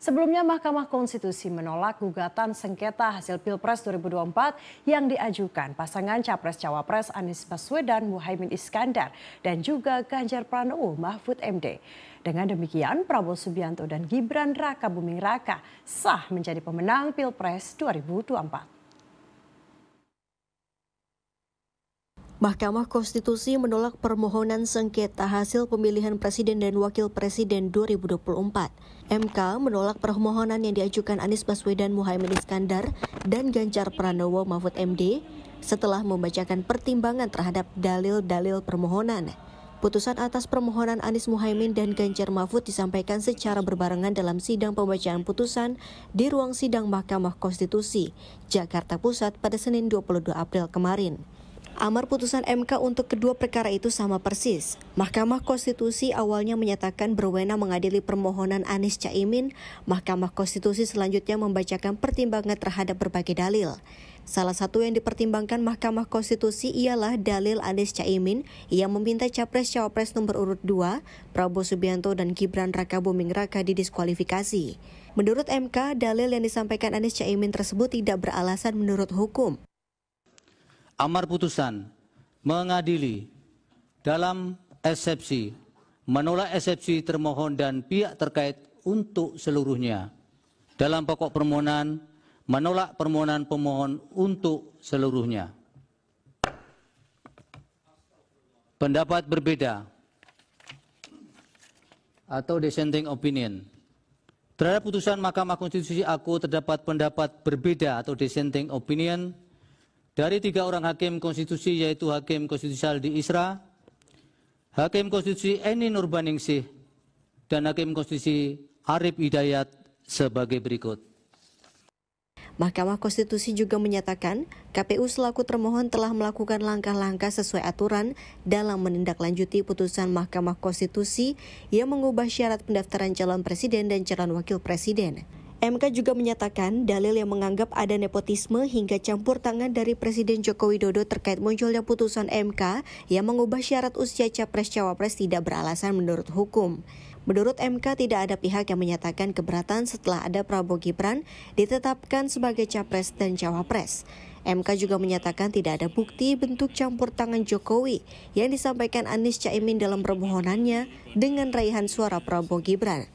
Sebelumnya, Mahkamah Konstitusi menolak gugatan sengketa hasil Pilpres 2024 yang diajukan pasangan Capres-Cawapres Anies Baswedan Muhaimin Iskandar dan juga Ganjar Pranowo Mahfud MD. Dengan demikian, Prabowo Subianto dan Gibran Rakabuming Raka sah menjadi pemenang Pilpres 2024. Mahkamah Konstitusi menolak permohonan sengketa hasil pemilihan presiden dan wakil presiden 2024. MK menolak permohonan yang diajukan Anies Baswedan Muhaimin Iskandar dan Ganjar Pranowo Mahfud MD setelah membacakan pertimbangan terhadap dalil-dalil permohonan. Putusan atas permohonan Anies Muhaimin dan Ganjar Mahfud disampaikan secara berbarengan dalam sidang pembacaan putusan di ruang sidang Mahkamah Konstitusi, Jakarta Pusat pada Senin 22 April kemarin. Amar putusan MK untuk kedua perkara itu sama persis. Mahkamah Konstitusi awalnya menyatakan berwenang mengadili permohonan Anies Caimin. Mahkamah Konstitusi selanjutnya membacakan pertimbangan terhadap berbagai dalil. Salah satu yang dipertimbangkan Mahkamah Konstitusi ialah dalil Anies Caimin yang meminta Capres-Cawapres nomor urut 2, Prabowo Subianto dan Gibran Rakabuming Raka didiskualifikasi. Menurut MK, dalil yang disampaikan Anies Caimin tersebut tidak beralasan menurut hukum. Amar putusan mengadili dalam eksepsi, menolak eksepsi termohon dan pihak terkait untuk seluruhnya. Dalam pokok permohonan, menolak permohonan pemohon untuk seluruhnya. Pendapat berbeda atau dissenting opinion. Terhadap putusan Mahkamah Konstitusi aku terdapat pendapat berbeda atau dissenting opinion dari 3 orang hakim konstitusi, yaitu Hakim Konstitusi Saldi Isra, Hakim Konstitusi Eni Nurbaningsih, dan Hakim Konstitusi Arif Hidayat sebagai berikut. Mahkamah Konstitusi juga menyatakan KPU selaku termohon telah melakukan langkah-langkah sesuai aturan dalam menindaklanjuti putusan Mahkamah Konstitusi yang mengubah syarat pendaftaran calon presiden dan calon wakil presiden. MK juga menyatakan dalil yang menganggap ada nepotisme hingga campur tangan dari Presiden Joko Widodo terkait munculnya putusan MK yang mengubah syarat usia Capres-Cawapres tidak beralasan menurut hukum. Menurut MK, tidak ada pihak yang menyatakan keberatan setelah ada Prabowo Gibran ditetapkan sebagai Capres dan Cawapres. MK juga menyatakan tidak ada bukti bentuk campur tangan Jokowi yang disampaikan Anies Caimin dalam permohonannya dengan raihan suara Prabowo Gibran.